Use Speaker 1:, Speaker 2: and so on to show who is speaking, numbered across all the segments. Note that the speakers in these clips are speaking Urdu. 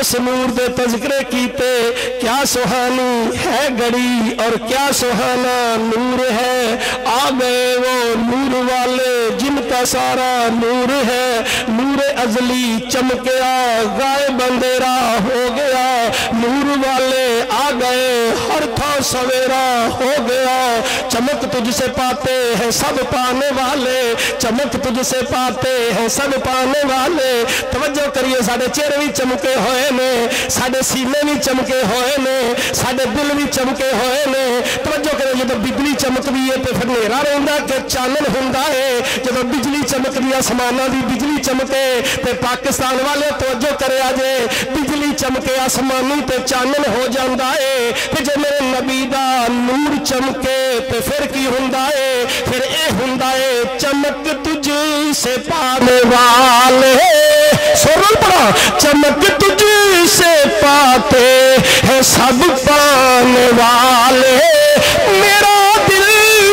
Speaker 1: اس نور دے تذکرے کیتے کیا سہانی ہے گھڑی اور کیا سہانا نور ہے آ گئے وہ نور والے جن کا سارا نور ہے نور ازلی چمکیا غائب اندھیرا ہو گیا نور والے آ گئے ہر تھا سویرا ہو گیا چمک تجھ سے پاتے ہیں سب پانے والے چمک تجھ سے پاتے ہیں سب پانے والے توجہ کریے ساڑھے چہرے بھی چمکے ہوئے نے ساڑھے سینے بھی چمکے ہوئے نے ساڑھے دل بھی چمکے ہوئے نے توجہ کریے جب بجلی چمک بھی ہے تو پھر نیرا رہندا کہ چانن ہوندا ہے جب بجلی چمک دی آسماناں دی بجلی چمکے تے پاکستان والے توجہ کرے آجے بجلی چمکے آسمانی تے چانن ہو جاندا ہے تے جے میرے نبی دا نور چمکے تے پھر کی ہوندا ہے پھر اے ہوندا ہے چمک تجھ سے پانے والے سورل پڑا چمک تجھ سے پاتے ہیں سب پانے والے میرا دل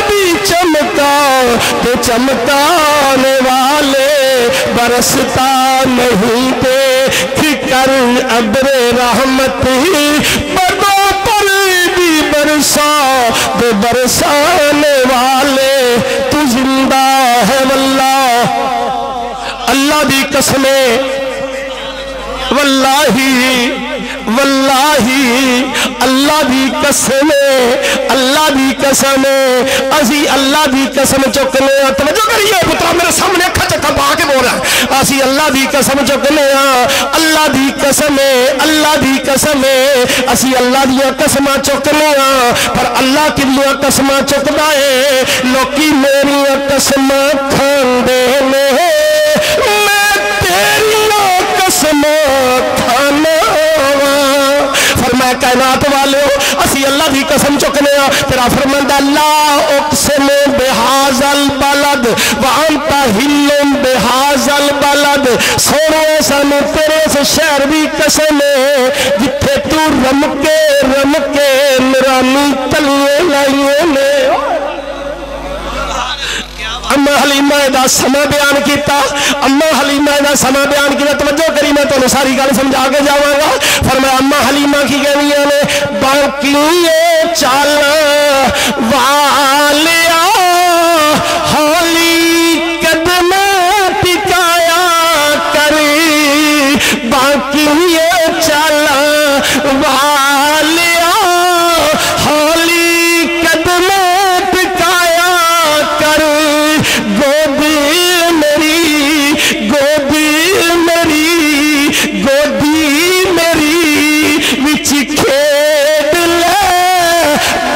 Speaker 1: بھی چمکا تو چمکانے والے برستا نہیں دیکھ کر ابر رحمت بڑوں پر بھی برسا دے برسانے والے تو زندہ ہے واللہ اللہ دی قسمیں واللہی اللہ دی قسم اسی اللہ دی قسم چکنے توجہ کریے پترا میرے سامنے اکھا چکا پا کے بول رہا ہے اسی اللہ دی قسم چکنے اللہ دی قسم اسی اللہ دیا قسم چکنے پر اللہ کی دیا قسم چکنا ہے لوکی میری قسم کھاندے نے میں تیری قسم کھانا فرمایا کائنات والے ہو اسی اللہ دی قسم چکنے تیرا فرماندہ لا اقسم بہذا البلد وانت حل بہذا البلد سونے سانو تیرے سے شہر بھی قسم ہے جتھے تو رم کے نرانی تلیے لائیے نے اما حلیمہ دا سما بیان کیتا توجہ کری میں تو ساری گل سمجھا کے جاواں گا فرمایا اما حلیمہ کی کہنیاں نے باقی چال والیا ہولی قدم ٹکایا کری باقی چال والیا ہولی قدم ٹکایا کر گودی میری وچ کھیڈ لے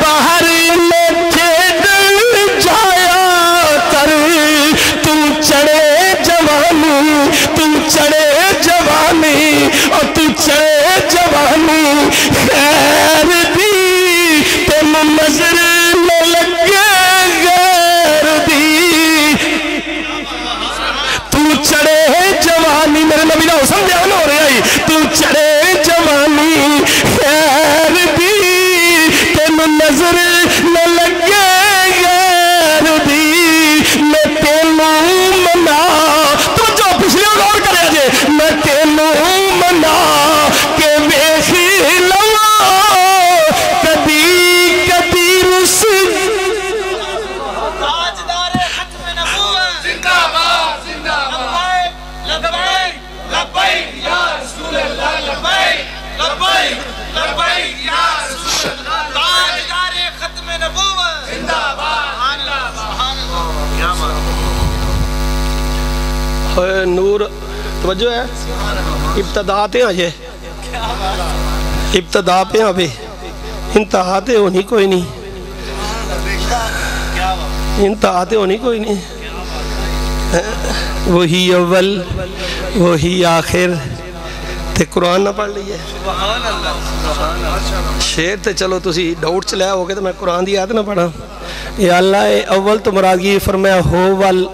Speaker 1: باہر میں کھیڈ جایا کر تو چڑھے جوانی اور تو چڑھے جوانی خیر دی تم نظر نہ لگے غیر دی تو چڑھے جوانی میرے نبی دا حسن بیان ہو رہا ہے تو چڑھے جوانی خیر دی تم نظر نہ لگے غیر دی میں تینوں منا تو جو پچھلے غور کرے جے میں تینوں منا کہ ویکھی لوا کدی رس
Speaker 2: تاجدار ختم نبوت زندہ باد لبیک یا رسول اللہ لبیک یا رسول اللہ تاجدار ختم نبوت زندہ باد کیا بات
Speaker 1: نور توجہ ہے ابتدا پہ آجے ابتدا پہ آبے انتہا تے ہونی کوئی نہیں انتہا تے ہونی کوئی نہیں وہی اول وہی آخر تے قرآن نہ پڑھ لیے شیر تے چلو تسی ڈاؤٹ چلے ہو گئے تو میں قرآن دی آیت نہ پڑھا یا اللہ اول تو مراد یہ فرمایا ہوول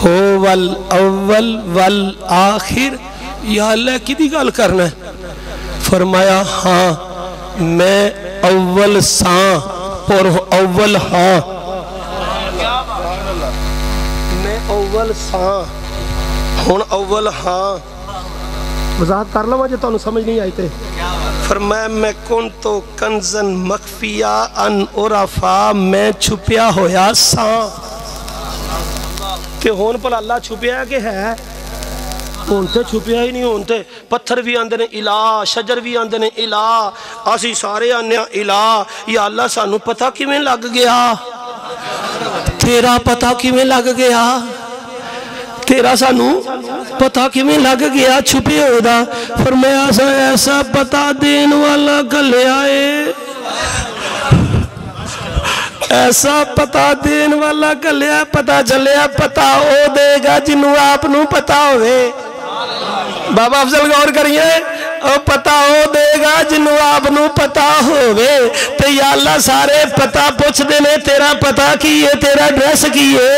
Speaker 1: اول والآخر یا اللہ کی دی گال کرنا ہے فرمایا ہاں میں اول ساں اور اول ہاں میں اول ساں ہون اول ہاں وضاحت کر لو جو تمہیں سمجھ نہیں آئی تے فرمایا میں کن تو کنزن مخفیہ ان عرفا میں چھپیا ہویا ساں تے ہون پر اللہ چھپیا کہ ہے ہونتے چھپیا ہی نہیں ہونتے پتھر بھی آندے نے الہ شجر بھی آندے نے الہ آسی سارے آنے الہ یا اللہ سانو پتہ کیویں لگ گیا تیرا پتہ کیویں لگ گیا تیرا سانو پتہ کیویں لگ گیا چھپے ہو دا فرمایا ایسا پتہ دین والا گلے آئے ایسا پتہ دین والا گلیا پتہ چلیا پتہ او دے گا جنہوں آپ نو پتہ ہوئے بابا افضل غور کریے او پتہ ہو دے گا جنہوں آپ نو پتہ ہوئے تے یا اللہ سارے پتہ پوچھ دینے تیرا پتہ کیے تیرا ڈریس کیے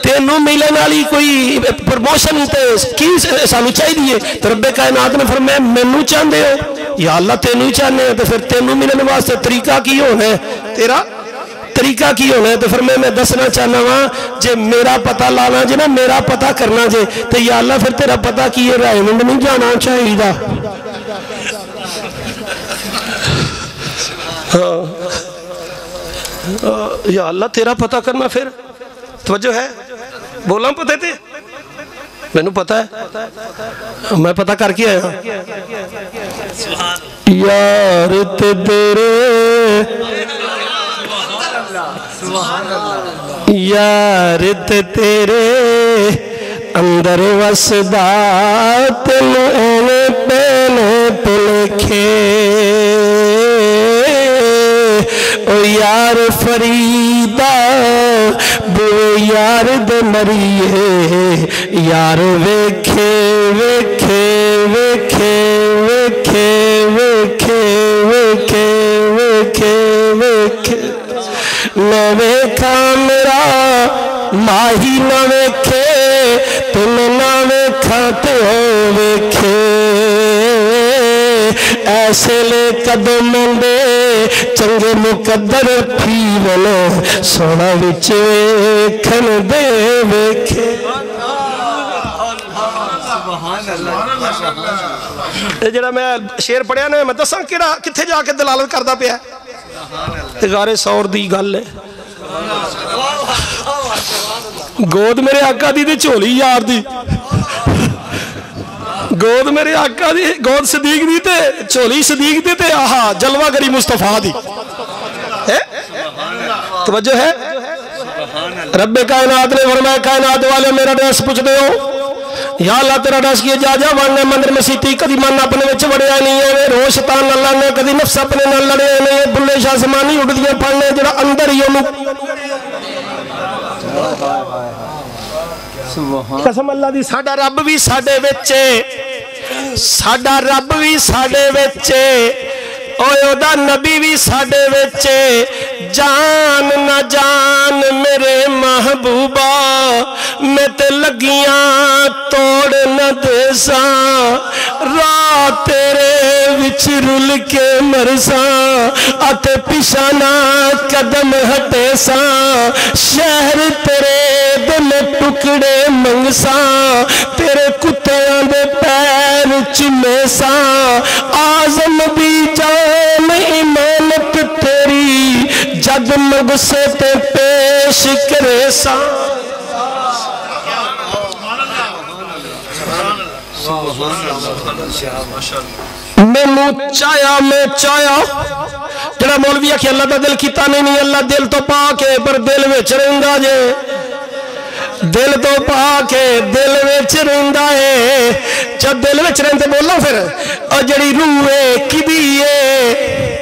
Speaker 1: تینوں ملن والی کوئی پروموشن تے کی سانو چاہی دیئے تو رب کائنات نے فرمایا مینوں چاہندے ہو یا اللہ تینوں چاہنے ہیں تو پھر تینوں ملن واسطے طریقہ کی ہونا ہے تیرا طریقہ کی ہونا ہے تو فرمایا میں دسنا چاہنا ہاں جے میرا پتہ لانا جے نا میرا پتہ کرنا جے تو یا اللہ پھر تیرا پتہ کیے رائمنڈ نہیں جانا چاہیے دا یا اللہ تیرا پتہ کرنا پھر توجہ ہے بولا ہم پتہ تھے میں نے پتہ ہے میں پتہ کر کے آیا یار تیرے یار تیرے اندر وسدات لونے پینے پلکھے او یار فریدہ بو یار دے مریے یار ویکھے ویکھے ویکھے ویکھے ویکھے ویکھے ویکھے ویکھے نہ ویکھا میرا ماہی نہ ویکھے تم نہ ویکھا تو ویکھے ایسے لے قدم دے چنگے مقدر پھی بولو سونا وچ ویکھن دے ویکھے جڑا میں شعر پڑھیا نا میں دساں کیڑا کتھے جا کے دلالت کردا پیا غار سور دی گل ہے گود میرے آقا دی تے چولی یار دی گود میرے آقا دی گود صدیق دی تے چولی صدیق دی تے آہا جلوہ گری مصطفیٰ دی توجہ ہے رب کائنات نے فرمایا کائنات والے میرا ڈریس پوچھ دے ہو یا اللہ تیرا ڈریس کیے جا جا واننے مندر میں سیتی کدی من اپنے وچ وڑیا نہیں ہے روح شیطان اللہ نے کدی نفس اپنے نال لڑے نہیں ہے بلے شاہ زمانی اٹھ دیا پڑھنے جڑا اندر ہی قسم اللہ دی ساڈا رب بھی ساڈے وچ ساڈا رب بھی ساڈے وچ اوہ دا نبی بھی ساڈے وچ جان نہ جان میرے محبوبہ میں تے لگیاں توڑ نہ دے ساں رات تیرے وچ رل کے مرساں آتے پیشانا قدم ہٹے ساں شہر تیرے دل ٹکڑے منگساں تیرے کتیاں دے پیر چمے ساں آزم بھی جان امانت تیری جگمگ سے تے پیش کرے ساں میں چایا جڑا مولوی ہے کہ اللہ دا دل کیتا نہیں اللہ دل تو پاکے پر دل وچ رہندا جے دل تو پاکے دل وچ رہندا ہے جب دل وچ رہندے بولو پھر اور جڑی روح ہے کدی ہے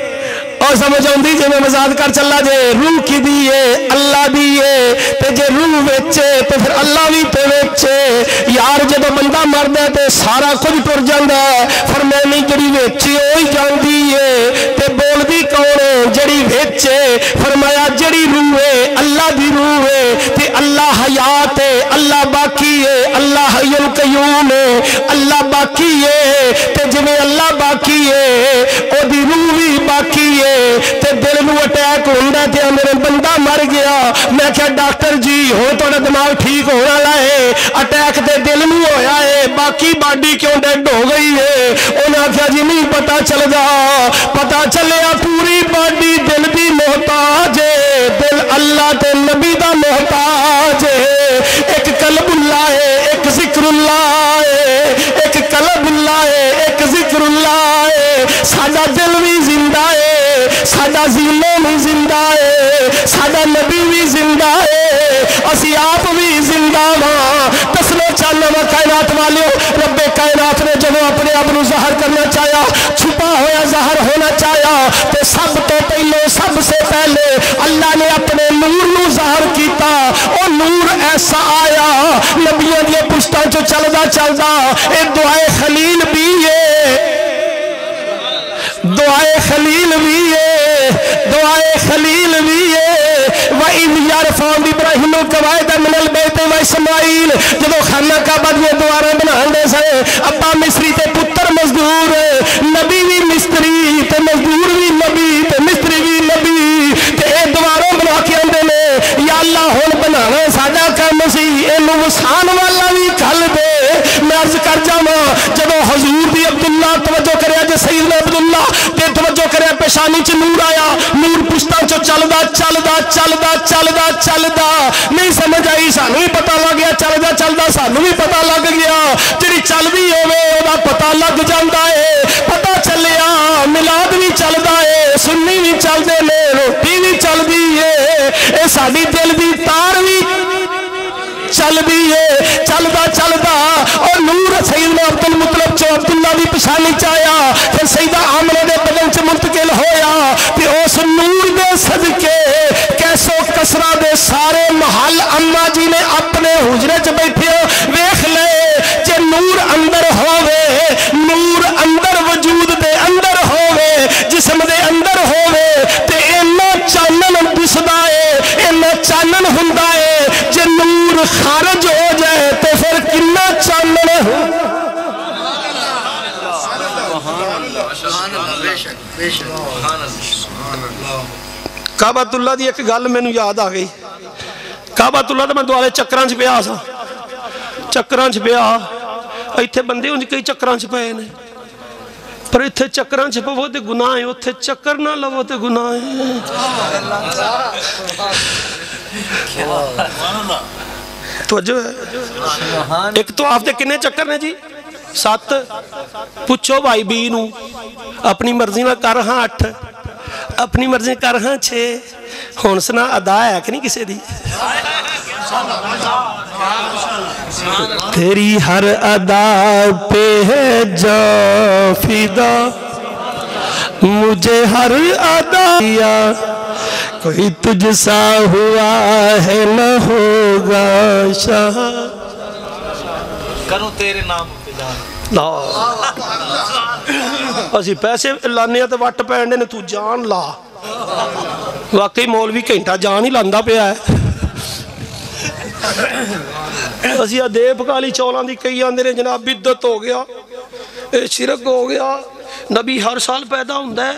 Speaker 1: اور سمجھ آؤندی جے میں مزاد کر چلا جے روح کی دیئے اللہ دیئے تے جے روح وچے تے پھر اللہ بھی تے وچے یار جے تو بندہ مرد ہے تے سارا کچھ ٹر جاندہ ہے فرمانی جڑی وچے ہوئی جاندی ہے تے بول دی کون ہے جڑی وچے فرمایا جڑی روح ہے اللہ دی روح ہے تے اللہ حیات ہے اللہ باقی ہے اللہ حی القیوم ہے اللہ باقی ہے تے جویں اللہ باقی ہے او دی روح بھی باقی ہے تے دل نو اٹیک ہوندا تے میرے بندہ مر گیا. میں کہا ڈاکٹر جی ہو تھوڑا دماغ ٹھیک ہونا لائے, اٹیک تے دل نو ہویا ہے, باقی باڈی کیوں ڈیڈ ہو گئی ہے؟ انہاں کہا جی نہیں پتا چل گا. پتا چلیا پوری باڈی دل دی محتاج ہے, دل اللہ تے نبی دا محتاج ہے. ایک قلب اللہ ہے, ایک ذکر اللہ ہے, ایک قلب اللہ ہے, ایک ذکر اللہ ہے. ساڈا دل بھی زندہ ہے, ساڈا زیلو بھی زندہ ہے, ساڈا نبی بھی زندہ ہے, اسی آپ بھی زندہ ہاں. دسنا چاہنا وا کائنات والے, رب کائنات نے جب اپنے آپ کو ظاہر کرنا چاہیا, چھپا ہوا ظاہر ہونا چاہیا, تو سب تو پہلے سب سے پہلے اللہ نے اپنے نور نو ظاہر کیتا. او نور ایسا آیا نبیوں دی پشتاں چو چلدا چلدا. اے دعائے خلیل بھی ہے, دعائے خلیل بھی ہے, دعائے خلیل بھی ہے. وَإِذْ يَرْفَعُ إِبْرَاهِيمُ الْقَوَاعِدَ مِنَ الْبَيْتِ وَإِسْمَاعِيلُ. جدو خانہ کعبہ دی دوبارہ بناندے سے, ابا مصری تے پتر مزدور, نبی بھی مستری تے مزدور بھی نبی تے مستری بھی نبی, تے اے دوبارہ بنا کے آندے نے یا اللہ ہن بنانا ساڈا کام سی, اینو وسان والا بھی کھل دے. میں عرض کر جاواں جدو حضور دی عبداللہ توجہ کریا جے سیدنا عبداللہ تے توجہ کریا پیشانی چ نور آیا, نور پشتاں چو چلدا چلدا چلدا چلدا چلدا نہیں سمجھ آئی, سانو بھی پتہ لگ گیا, چلدا چلدا سانو بھی پتہ لگ گیا. جڑی چلدی ہوے اودا پتہ لگ جاندا ہے. پتہ چلیا میلاد بھی چلدا ہے, سنی بھی چلدے نے, روٹی بھی چلدی ہے, اے ساڈی دل دی تار بھی چلدی ہے. چلدا چلدا اور نور سیدنا عبد المطلب چو عبداللہ دی پشانی چایا, پھر سیدہ آمنہ دے بدن چ منتقل ہویا. تے اس نور دے صدقے کیسو کسرا دے سارے محل اما جی نے اپنے حجرے چ بیٹھے ویکھ لے. جے نور اندر ہووے, نور اندر وجود دے اندر ہووے, جسم دے اندر ہووے, تے اینا چانن دسدا ہے, اینا چانن ہوندا ہے. جے نور خارج ہو جائے تو پھر کنا چانن ہو. کعبۃ اللہ دی ایک گل مینو یاد آ گئی. کعبۃ اللہ تو میں دوالے چکراں چ پیا سا, چکراں چ پیا, ایتھے بندے انج کئی چکراں چ پئے نے, پر ایتھے چکراں چ پو تے گناہ ہے, اوتھے چکر نہ لو تے گناہ ہے. توجہ ہے. ایک تو آپ دے کنے چکر نے جی 7, پوچھو بھائی بی نو, اپنی مرضی میں کر ہاں 8, اپنی مرضی کر ہاں 6, ہون سنا ادا ہے کہ نہیں کسے دی. تیری ہر ادا پہ ہے جان فدا, مجھے ہر ادا یا کوئی تجھ سا ہوا ہے نہ ہوگا شاہ.
Speaker 2: کروں تیرے نام پہ جان
Speaker 1: اسی پیسے لانے تو وٹ پینڈے نے, تو جان لا. واقعی مولوی گھنٹہ جان ہی لاندا پیا ہے. اسی ادیب کالی چولاں دی کئی آندے نے جناب بدعت ہو گیا, شرک ہو گیا. نبی ہر سال پیدا ہوندا ہے,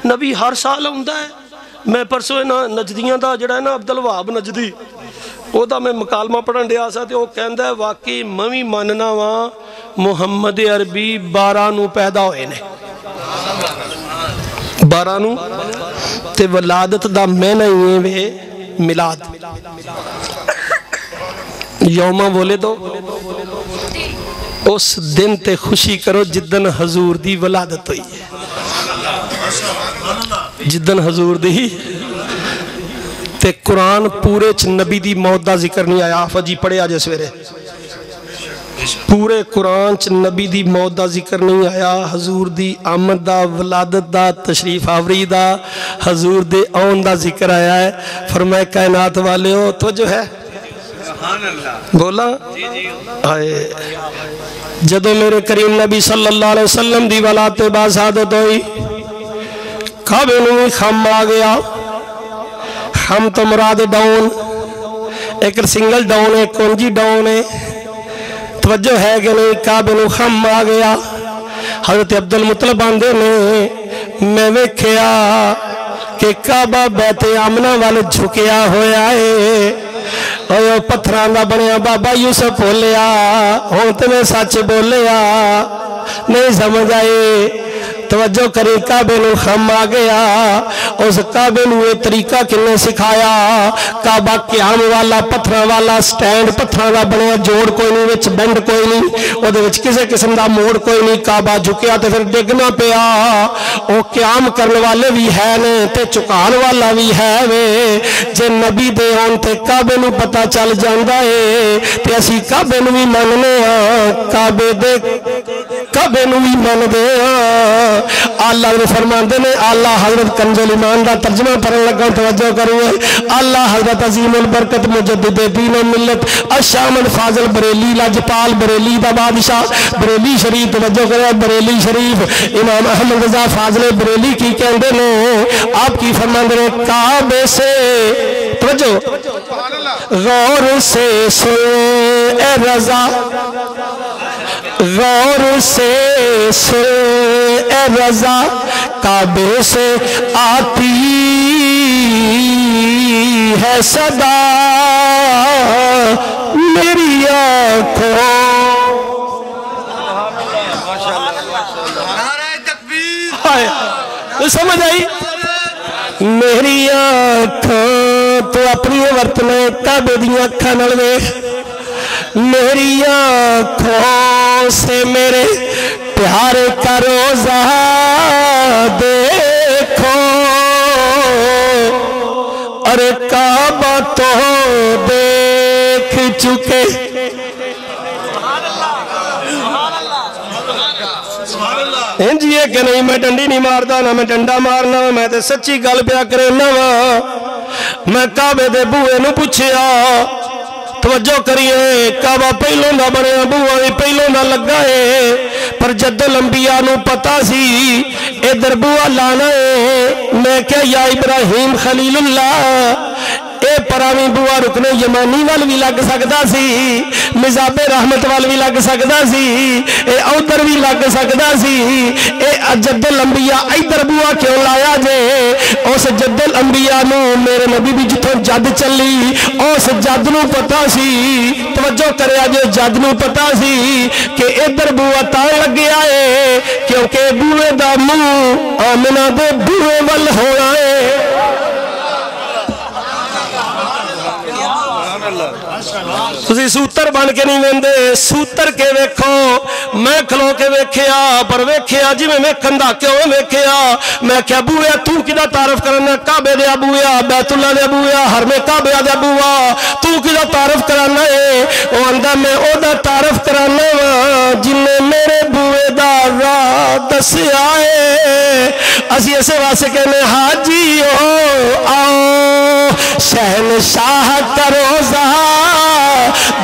Speaker 1: نبی ہر سال ہوندا ہے. میں پرسوں نجدیاں دا جڑا ہے نا عبد الوہاب نجدی, او دا میں مکالمہ پڑھن دیا سا, تے او کہندا ہے واقعی میں ماننا وا محمد عربی 12 نو پیدا ہوئے نے, 12 نو, تے ولادت دا معنی ہی ہے میلاد. یوم ولدو, اس دن تے خوشی کرو جدن حضور دی ولادت ہوئی ہے, جدن حضور دی. تے قرآن پورے چ نبی دی موت دا ذکر نہیں آیا. آفا جی پڑھے آج سویرے, پورے قرآن چ نبی دی موت دا ذکر نہیں آیا. حضور دی آمد دا, ولادت دا, تشریف آوری دا, حضور دے آن دا ذکر آیا ہے. فرمائے کائنات والے ہو تو جو ہے بولا آئے. جدو میرے کریم نبی صلی اللہ علیہ وسلم دی ولادت بازادت ہوئی, کعبے نو خم آ گیا. خم تو مراد ڈاؤن, ایک سنگل ڈاؤن ہے, کونجی ڈاؤن ہے. توجہ ہے کہ نہیں, کعبے نو خم آ گیا. حضرت عبد المطلب آندے نے میں ویکھیا کہ کعبہ بیت آمنہ وال جھکیا ہویا ہے اور پتھران دا بنیا بابا یوسف بولیا ہوں تے میں سچ بولیا نہیں سمجھ آئے توجہ کرے کعبے نو خم آ گیا اس کعبے نو یہ طریقہ کنے سکھایا کعبہ قیام والا پتھراں والا سٹینڈ پتھراں دا بنیا جوڑ کوئی نہیں وچ بینڈ کوئی نہیں او دے وچ کسے قسم دا موڑ کوئی نہیں کعبہ جھکیا تے پھر ڈگنا پیا او قیام کرنے والے بھی ہے نے تے چکان والا بھی ہے وے جے نبی دے ہون تے کعبے نو پتہ چل جاندا ہے تے اسی کعبے نو بھی مننے ہاں کعبے نو بھی من دے ہاں اللہ نے فرماندے نے اللہ حضرت کنز ایمان دا ترجمہ پڑھن لگا توجہ کریے اللہ حضرت عظیم البرکت مجدد دین و ملت الشامل فاضل بریلی لاجپال بریلی دا بادشاہ بریلی شریف توجہ کرے بریلی شریف امام احمد رضا فاضل بریلی کی کہندے نے آپ کی فرماندے نے کعبے سے توجہ غور سے سن اے رضا غور سے سن اے رضا کعبے سے آتی ہے صدا میری آنکھوں سمجھ آئی میری آنکھوں تو اپنی ورتنے کعبے دیاں اکھاں نال ویکھ میری آنکھوں سے میرے پیارے کا روزہ دیکھو اور کعبہ تو دیکھ چکے جی یہ کہ نہیں میں ڈنڈی نہیں ماردا نہ میں ڈنڈا مارنا میں تے سچی گل پیا کرنا میں کعبے دے بوئے نو پوچھیا توجہ کریے کعبہ پہلوں دا بنے بوئا بھی پہلوں دا لگا ہے پر جد الانبیاء نو پتا سی ادھر بوئا لانا ہے میں کیا یا ابراہیم خلیل اللہ اے پرامی بوا رکن یمانی وال بھی لگ سکتا سی مزاب رحمت وال بھی لگ سکتا سی اے اوتر بھی لگ سکتا سی اے جد الانبیاء ایدر بوا کیوں لایا جے اس جد الانبیاء نو میرے نبی بھی جتوں جد چلی اس جد نو پتا سی توجہ کرے آجے جد نو پتا سی کہ ایدر بوا تاں لگ گیا ہے کیونکہ بوے دا منہ آمنہ دے بوے وال ہونا ہے تسی سوتر بن کے نہیں ویندے سوتر کے ویکھو میں کھلو کے ویکھیا پر ویکھیا جی میں کھندا کیوں ویکھیا میں کیا بویا تو کدا تعارف کرنا کعبے دے ابویا بیت اللہ دے ابویا حرم کعبے دے ابوا تو کدا تعارف کرانا ہے او اندا میں او دا تعارف کرانا وا جن نے میرے بوے دا راہ دسیا ہے اسی ایسے واسطے کہنے حاجی آؤ شہنشاہ کا روزہ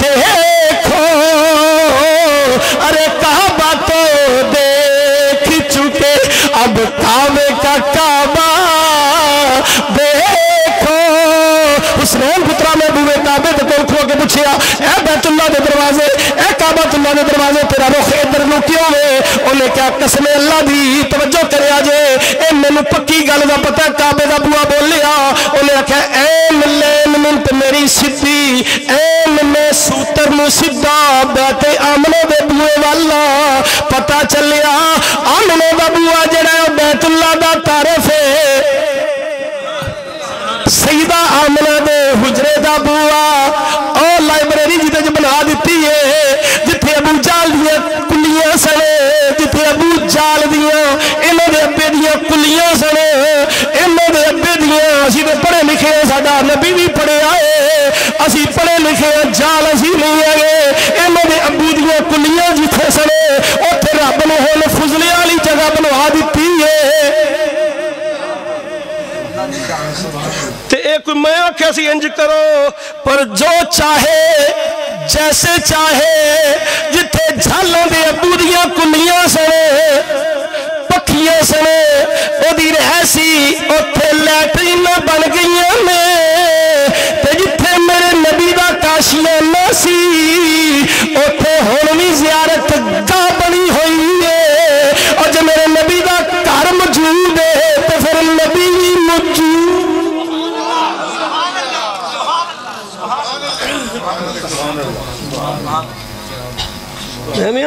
Speaker 1: دیکھو ارے کعبہ تو دیکھ چکے اب کعبے کا کعبہ دیکھو حسنین پترہ میں بوئے کعبے تے کوئی کھو کے پوچھیا اے بیت اللہ دے دروازے اے کعبہ اللہ دے دروازے تیرا رخ ادھر نو کیوں ہے انہیں کیا قسم اللہ دی توجہ کرے آجے اے میں نو پکی گل دا پتہ کعبے دا بوا بول لیا انہیں کہا این لین منت میری صدی این میں سوتر نو صدہ بیت آمنہ دے بوئے والا پتہ چلیا آمنہ دا بوا جڑا بیت اللہ دا تعارف ہے سیدہ آمنہ دے حجرے دا بوا اور لائبریری جیتے جو بنا دیتی ہے جتے ابو جال دیا کلیاں سنے جتے ابو جال دیا انہوں دے ابے دیا کلیاں سنے انہوں دے ابے دیا اسی دے پڑھے لکھے ساڑھا نبی بھی پڑھے آئے اسی پڑھے لکھے جال اسی نہیں آئے انہوں دے ابو دیا کلیاں جتے سنے اوتھے رب نے ہون فضلے والی جگہ بنوا دیتی ہے تے ایک میں کیسی انج کرو پر جو چاہے جیسے چاہے جتے جھالوں دے ابو دیاں کلیاں سنے پکھیاں سنے او دی رہسی اوتھے لیٹرین بن گئیاں میں تے جتے میرے نبی دا کاشیاں نہ سی اوتھے ہون بھی زیارت گاہ بنی ہوئی ہے اور جو میرے نبی دا گھر موجود ہے تو پھر نبی موجود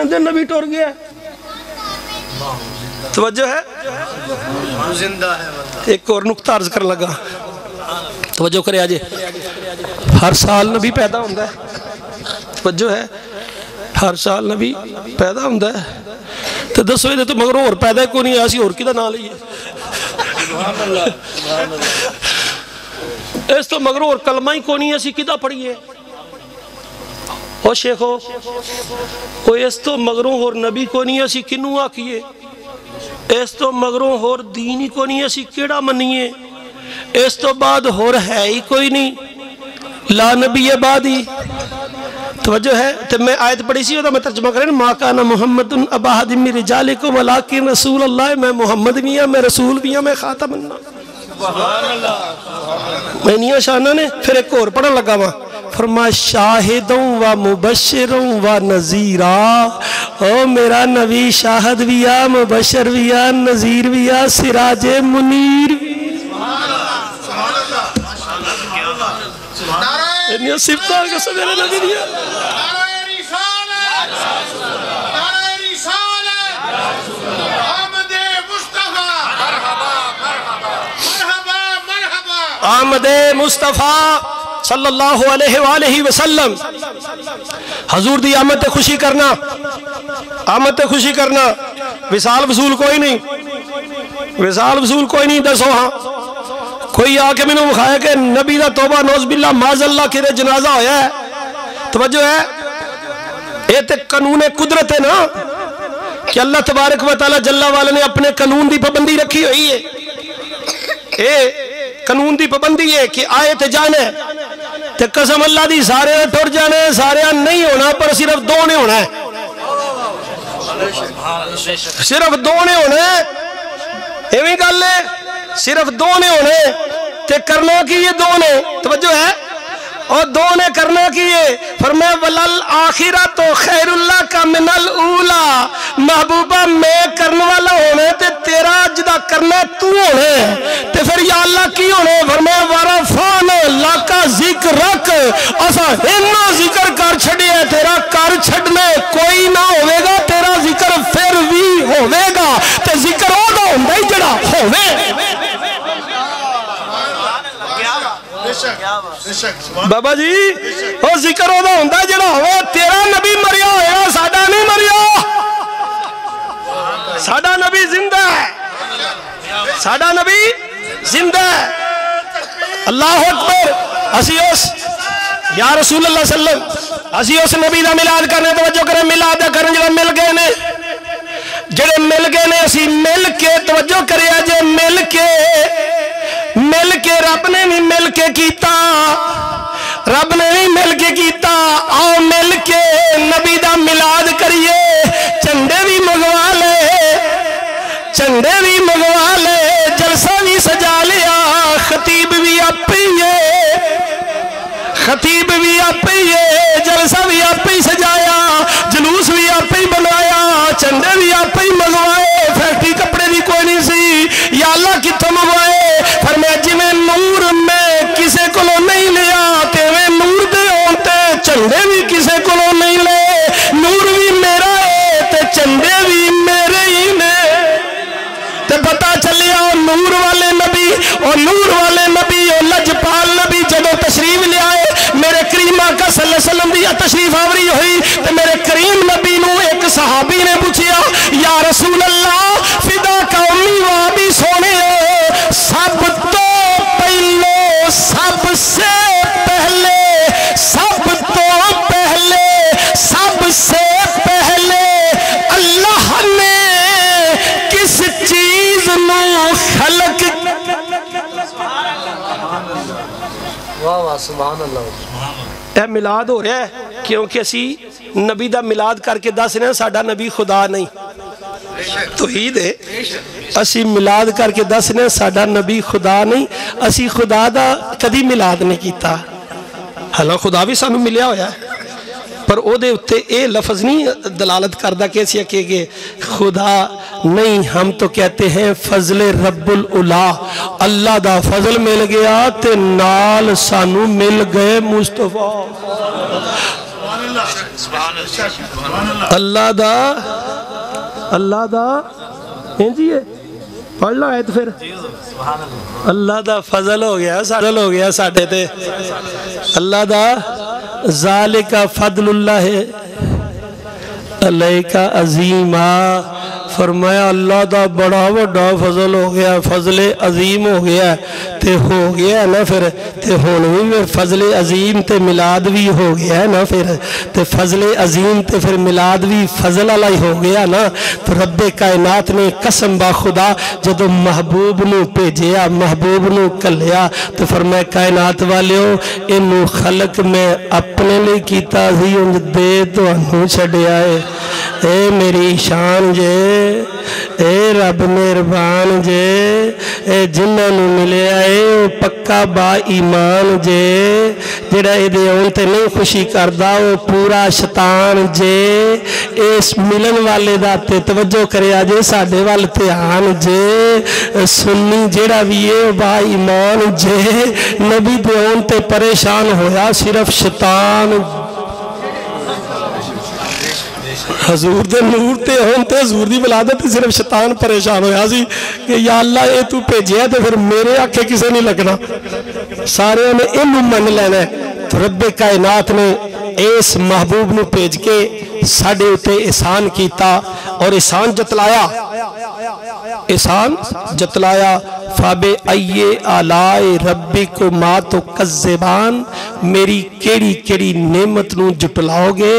Speaker 1: آندے نبی ٹور گیا ہے. توجہ ہے؟ ایک اور نقطہ عرض کر لگا, توجہ کرے آجے. ہر سال نبی پیدا ہوندہ ہے, توجہ ہے, ہر سال نبی پیدا ہوندہ ہے. تو دسویں دے تو مگر اور پیدا کو نہیں آسی اور کدھا نہ لئیے. اس تو مگر اور کلمہ ہی کو نہیں آسی کدھا پڑھئیے. او شیخو کوئی اس تو مگروں اور نبی کو نہیں اسی کنو آکیے, اس تو مگروں اور دینی کو نہیں اسی کیڑا منیے, اس تو بعد اور ہے ہی کوئی نہیں, لا نبی بعدی. توجہ ہے؟ تو میں آیت پڑھی سی ہوتا میں ترجمہ کریں, ما کانا محمد ابا احد من رجالکم ولکن رسول اللہ, میں محمد بھی ہوں, میں رسول بھی ہوں, میں خاتم النبیین. میں نہیں شانہ نے پھر ایک اور پڑھن لگا وہاں فرما شاہدوں و مبشروں و نذیرا. او میرا نبی شاہد بھی آ, مبشر بھی آ, نذیر بھی آ, سراج منیر. انہی صفتہ کا سب میرے نبی دیا. آمد مصطفیٰ صلی اللہ علیہ وآلہ وسلم, حضور دی آمد تے خوشی کرنا, آمد تے خوشی کرنا. وصال وصول کوئی نہیں, وصال وصول کوئی نہیں. دسو ہاں کوئی آکے میں نے بخایا کہ نبی دا توبہ نوز باللہ معاذ اللہ کے جنازہ ہویا ہے. توجہ ہے؟ یہ تے قانون قدرت ہے نا کہ اللہ تبارک و تعالی جل والا نے اپنے قانون دی پابندی رکھی ہوئی ہے. اے قانون دی پابندی ہے کہ آئے تے جانے تے قسم اللہ دی سارے ٹر جانے, سارے نہیں ہونا پر صرف دو نے ہونا ہے, صرف دو نے ہونا ہے. ایویں گل ہے, صرف دو نے ہونے تے کرنا کی یہ دو نے. توجہ ہے؟ اور دو نے کرنا کیے. فرمایا ولل آخرت خیر اللہ کا من الاولا, محبوبہ میں کرنے والا ہونے تے تیرا جدا کرنا تو ہونے تے پھر یا اللہ کی ہونے. فرمایا ورفعنا لک ذکرک, اسا اتنا ذکر کر چھڑے ہے, تیرا کر چھڑنے کوئی نہ ہوئے گا, تیرا ذکر پھر بھی ہوئے گا. تے ذکر ہو دا ہوں بھائی جڑا ہوئے. بابا جی وہ ذکر ہوتا ہوں جڑا ہوا, تیرا نبی مریا ہویا, ساڈا نہیں مریا. ساڈا نبی زندہ ہے, ساڈا نبی زندہ ہے. اللہ اکبر. اسی اس یا رسول اللہ صلی اللہ علیہ وسلم اسی اس نبی دا ملاد کرنے. توجہ کریں, ملاد کرنے جڑا مل گئے نے, جڑے مل گئے نے اسی مل کے. توجہ کرے جے مل کے رب نے بھی مل کے کیتا, رب نے بھی مل کے کیتا. آؤ مل کے نبی دا ملاد کریے, چندے بھی منگوا لے, چندے بھی منگوا لے, جلسہ بھی سجا لیا, خطیب بھی آپ ہی ہے, خطیب بھی آپ ہی ہے, جلسہ بھی آپ ہی سجایا, جلوس بھی آپ ہی بنایا, چندے بھی آپ ہی منگوائے. فیکٹری کپڑے بھی کوئی نہیں سی, یا اللہ کتوں منگوائے. فرمایا جی میں نور میں کسے کو نہیں لیا, تیویں نور دے ہوتے چندے بھی کسے کو نہیں لے. نور بھی میرا ہے تے چندے بھی میرے ہی نے. تے پتہ چلیا نور والے نبی, اور نور والے نبی, اور لجپال نبی جدو تشریف لے آئے, میرے کریم آقا صلی اللہ علیہ وسلم دی تشریف آوری ہوئی تے میرے کریم نبی نو ایک صحابی نے پوچھیا, یا رسول اللہ فدا کا امی و ابی سونے, سب تو پہلے, سب سے پہلے, سب تو پہلے, سب سے پہلے اللہ نے کس چیز نو خلق. سبحان اللہ. اے ملاد ہو رہا ہے کیونکہ اسی نبی دا ملاد کر کے دس رہے ہیں ساڈا نبی خدا نہیں. توحید ہے, اسی ملاد کر کے دس رہے ہیں ساڈا نبی خدا نہیں. اسی خدا دا کدی ملاد نہیں کیتا. حالانکہ خدا بھی سانو ملیا ہویا ہے, پر او دے اتے اے لفظ نہیں دلالت کردہ کیسی ہے کہ خدا نہیں. ہم تو کہتے ہیں فضل رب العلا, اللہ دا فضل مل گیا تے نال سانو مل گئے مصطفیٰ. اللہ دا جی پڑھ لو آیت پھر اللہ دا فضل ہو گیا ساڑھے تے اللہ دا ذالک فضل اللہ علیک عظیمہ فرمایا اللہ دا بڑا بڑا فضل ہو گیا فضل عظیم ہو گیا تے ہو گیا نا پھر تے ہونوی میں فضل عظیم تے ملاد بھی ہو گیا نا پھر تے فضل عظیم تے پھر ملاد بھی فضل علیہ ہو گیا نا تو رب کائنات نے قسم با خدا جدو محبوب نو پیجیا محبوب نو کلیا تو فرمایا کائنات والیو انو خلق میں اپنے لئے کیتا ہی انج دے تو انہوں چھڑے آئے اے میری شان جے اے رب مہربان جے اے جنہاں نو ملے آئے پکا با ایمان جے جڑا اے دے اونتے نہیں خوشی کردہ وہ پورا شیطان جے اس ملن والے داتے توجہ کرے آجے ساڑھے والتے آن جے سنی جڑا بھی اے با ایمان جے نبی دے اونتے پریشان ہویا صرف شیطان حضور دے نور تے ہون تے حضور دی ولادت صرف شیطان پریشان ہویا سی کہ یا اللہ اے تو بھیجیا تے پھر میرے آنکھیں کسے نہیں لگنا سارے نے انہوں من لینا ہے تو رب کائنات نے اس محبوب نو بھیج کے ساڑھے اتے احسان کیتا اور احسان جتلایا فابے ایے آلائے ربکما تکذبان میری کیڑی کیڑی نعمت نو جٹلاؤ گے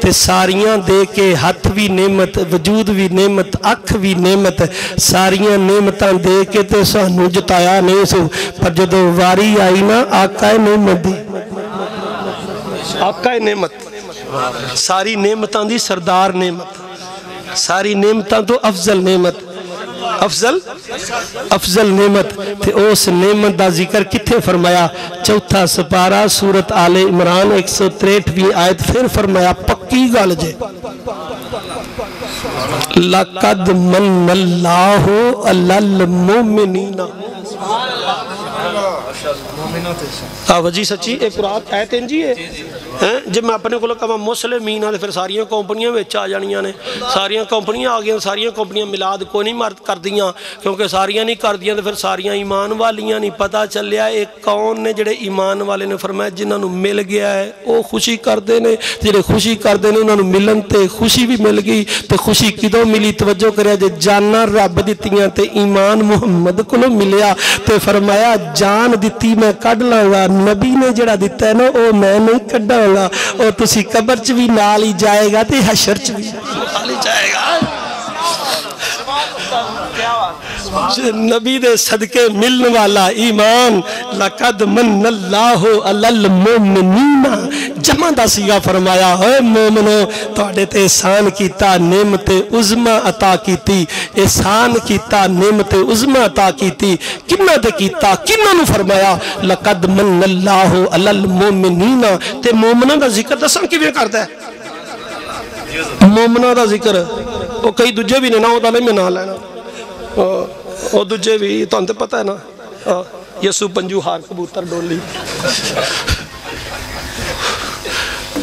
Speaker 1: تے ساریاں دے کے ہاتھ بھی نعمت وجود بھی نعمت اکھ بھی نعمت ساریاں نعمتاں دے کے تے سانو جتایا نہیں سو پر جدو واری آئی نا آقا نعمت دی آقا نعمت ساری نعمتاں دی سردار نعمت ساری نعمتاں تو افضل نعمت افضل نعمت تے اس نعمت دا ذکر کتھے فرمایا چوتھا سپارہ سورت آل عمران 163 آیت پھر فرمایا پکی گل جے لَقَدْ مَنَّ اللَّهُ عَلَى الْمُؤْمِنِينَ وجی سچی ایک قرآن آیت انجی ہے جب میں اپنے کو لکھا مسلمین آتے پھر ساریاں کمپنیاں ویچ آ جانیاں نے ساریاں کمپنیاں آگئیں ساریاں کمپنیاں ملاد کو نہیں مرد کر دیاں کیونکہ ساریاں نہیں کر دیاں تو پھر ساریاں ایمان والیاں نہیں پتا چل لیا ایک کون نے جڑے ایمان والے نے فرمایا جنہاں نو مل گیا ہے وہ خوشی کر دینے جڑے خوشی کر دینے انہاں نو ملن تے خوشی بھی مل گئی تو خوشی کدوں ملی توجہ کریا جے جانا رب دیتیاں تے ایمان محمد کو لو ملیا تے فرمایا جان دیتی میں کڑ لاؤں نبی نے جڑا دیتا ہے نا وہ میں نہیں کڑا ہوگا اور تسی قبر چ بھی نال ہی جائے گا تے حشر چ بھی نال ہی جائے گا نبی دے صدقے ملن والا ایمان لقد من اللہ علی المؤمنین جمع دا سیغہ فرمایا اے مومنو تواڈے تے احسان کیتا نعمت عظمی عطا کیتی احسان کیتا نعمت عظمی عطا کیتی کنہ تے کیتا کنہ نو فرمایا لقد من اللہ علی المؤمنین تے مومنوں دا ذکر دسن کیویں کردا ہے مومنوں دا ذکر او کئی دوجے بھی نے نا او دا نہیں میں نہ لینا او دجے بھی تو انتے پتہ ہے نا یسو پنجو ہار کبوتر ڈولی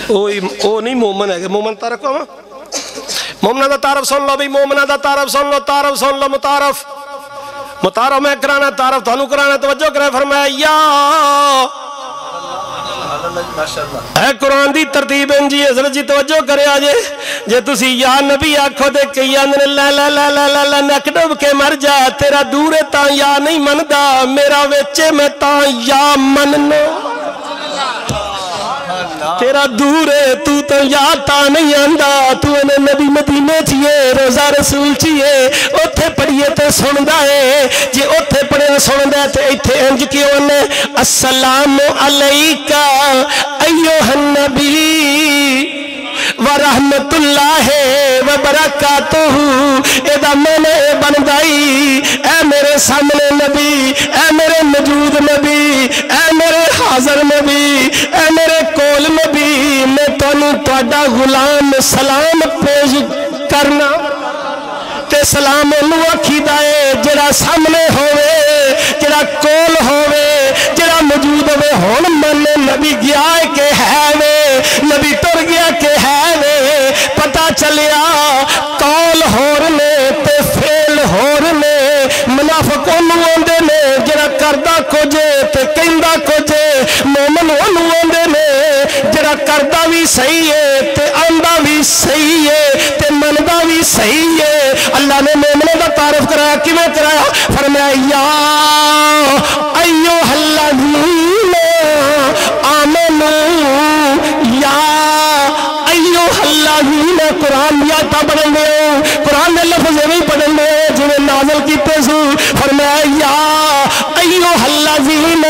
Speaker 1: او نہیں مومن ہے کہ مومن تارک ہوا مومنہ دا تعارف سن لو بھی مومنہ دا تعارف سن لو متعارف میں کرانا تعارف تھانو کرانا توجہ کرے فرمایا یا اے قرآن دی ترتیب انجی حضرت جی توجہ کرے آجے جے تسی یا نبی آکھو دے کئی اندر لا نک ڈوب کے مر جا تیرا دور تا یا نہیں مندہ میرا ویچے میں تا یا مننا تیرا دور ہے تو یا تا نہیں آندہ تو انہیں نبی مدینے چیئے روزہ رسول چیئے اتھے پڑھئے تے سندہ ہے جے اتھے پڑھئے سندہ تے اتھے انج کیوں انہیں السلام علیکہ ایوہ النبی ورحمت اللہ وبرکاتہ ادا میں نے بندائی اے میرے سامنے نبی اے میرے موجود نبی اے میرے حاضر نبی اے میرے کول نبی میں تواڈا غلام سلام پیش کرنا تے سلام انہوں آکھی دائے جڑا سامنے ہوئے جڑا کول ہوئے جڑا موجود ہوے ہن من نبی گیا کہ ہے وے نبی تر گیا کہ ہے وے پتہ چلیا قول ہور نے تے فعل ہور نے منافق اونوں آندے نے جڑا کردا کچھ تے کہندا کچھ مومن اونوں آندے نے جڑا کردا بھی صحیح ہے تے آندا بھی صحیح ہے تے مندا بھی صحیح ہے اللہ نے مومنوں دا تعارف کرایا کیویں کرایا فرمایا یا ایھا الذین آمنوا یا ایھا الذین قرآن یا تا پڑھن دے قرآن دے لفظ ایویں پڑھن دے جویں نازل کیتے سو فرمایا یا ایھا الذین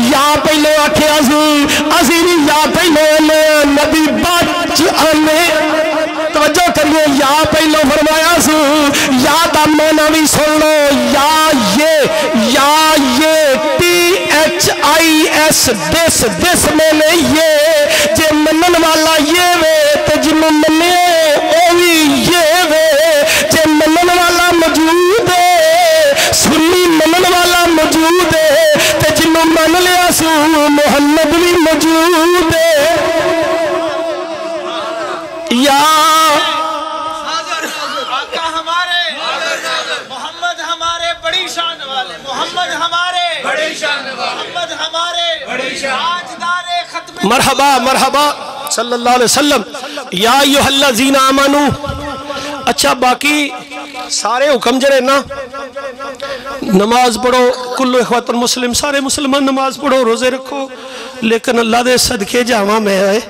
Speaker 1: یا پہلو آکھیا سو اسی بھی یا پہلو نبی بچ آنے توجہ کریے یا پہلو فرمایا سو یا دا معنی بھی سن لو یا یہ THIS دس میں نے یہ جے منن والا یہ وے تے جنوں منے او بھی یہ وے جے منن والا موجود ہے سنی منن والا موجود ہے تے جنوں من لیا سو محمد بھی موجود ہے یا
Speaker 2: آقا ہمارے محمد ہمارے بڑی شان والے محمد ہمارے بڑی شان والے محمد ہمارے بڑی شان تاجدار ختم
Speaker 1: مرحبا مرحبا صلی اللہ علیہ وسلم یا ایھا الذین آمنو اچھا باقی سارے حکم جڑے نا نماز پڑھو کل اخوات المسلم سارے مسلمان نماز پڑھو روزے رکھو لیکن اللہ دے صدقے جاواں میں آئے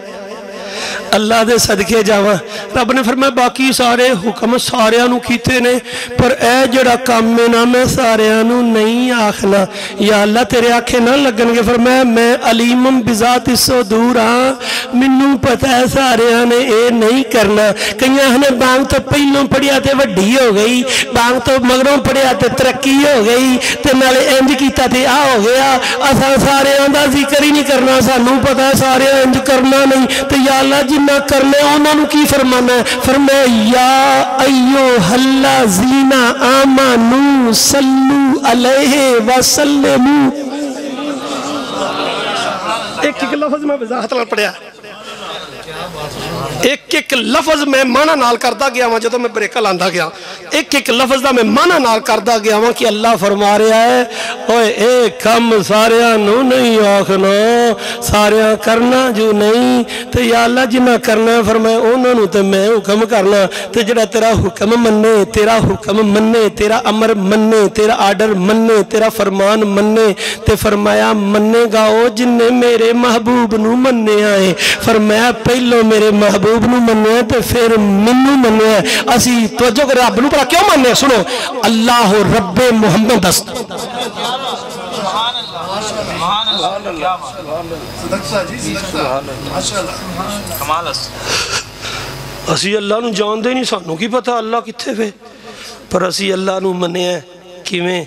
Speaker 1: اللہ دے صدقے جاواں رب نے فرمایا باقی سارے حکم ساریانو کیتے نے پر اے جڑا کام میں نہ میں ساریانو نہیں آخنا یا اللہ تیرے آنکھیں نہ لگن گے فرمایا میں علیمم بذات الصدور ہاں منو پتہ ہے ساریانے اے نہیں کرنا کہیں ہنے بانگ تو پہلوں پڑیا تے وڈی ہو گئی بانگ تو مگروں پڑیا تے ترقی ہو گئی تے نالے انج کیتا تے آ ہو گیا اساں ساریاں دا ذکر ہی نہیں کرنا سانوں پتہ ہے سارے انج کرنا نہیں تے یا اللہ جنہ کرنے انہوں کی فرمانا ہے فرمایا یا ایھا الذین آمنوا صلو علیہ وسلم ایک لفظ میں وضاحت نال پڑھیا ایک لفظ میں معنی نال کرتا گیا ہوں جدوں میں بریکہ لاندا گیا ایک لفظ دا میں معنی نال کرتا گیا ہوں کہ اللہ فرما رہا ہے اوے اے کم ساریاں نو نہیں آکھنا ساریاں کرنا جو نہیں تے یا اللہ جنہ کرنا فرمایا انہاں نو تے میں حکم کرنا تے جڑا تیرا حکم مننے تیرا حکم مننے تیرا امر مننے تیرا آرڈر مننے تیرا فرمان مننے تے فرمایا مننے گا او جن نے میرے محبوب نو مننے آئے فرمایا پہلو میرے محبوب نو مننے تے پھر منو مننے اسی توجہ کر رب نو پر کیوں مننے سنو اللہ رب محمد است اسی اللہ نو جان دے نہیں سانو کی پتہ اللہ کتھے پہ پر اسی اللہ نو مننے ہیں کیویں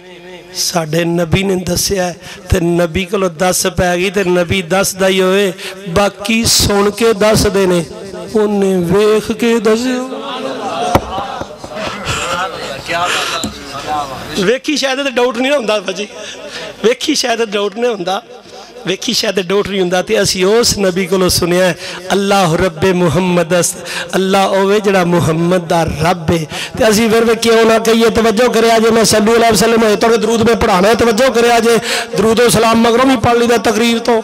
Speaker 1: ساڑھے نبی نے دسیا ہے تے نبی کو لو 10 پہ گئی تے نبی 10 دائی ہوئے باقی سن کے 10 دینے انہیں ویخ کے 10 ویکھی شاید ڈاؤٹ نہیں ہوندہ بھاجی ویکھی شاید ڈاؤٹ نہیں ہوندہ ویکھی شاید ڈوٹ نہیں ہوندہ تے اسی اس نبی کو لو سنیا ہے اللہ رب محمد است اللہ اوے جڑا محمد دا رب ہے تے اسی پھر کیوں نہ کہیے توجہ کرے آجے میں صلی اللہ علیہ وسلم ہے تو کہ درود میں پڑھانا ہے توجہ کرے آجے درود و سلام مگروں بھی پڑھ لی دا تقریر تو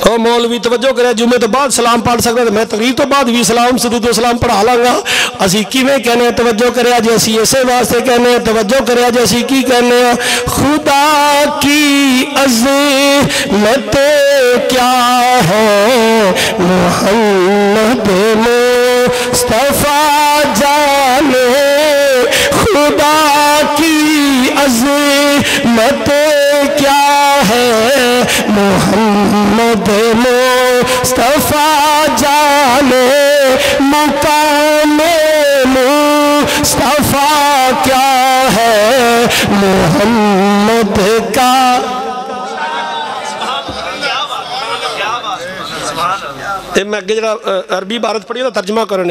Speaker 1: او مولوی توجہ کرے جمعے تو بعد سلام پڑھ سکتے ہیں میں تقریر تو بعد بھی سلام سرود و سلام پڑھا لانگا اسی کی میں کہنے ہیں توجہ کرے آجے اسی ایسے واسطے کہنے ہیں توجہ کرے آجے اسی کی کہنے ہیں خدا کی عظمت کیا ہے محمد مصطفیٰ جانے خدا کی عظمت کیا ہے محمد مصطفیٰ جانے مقام مصطفیٰ کیا ہے محمد کا میں اگے جڑا عربی عبارت پڑھی ترجمہ کرنے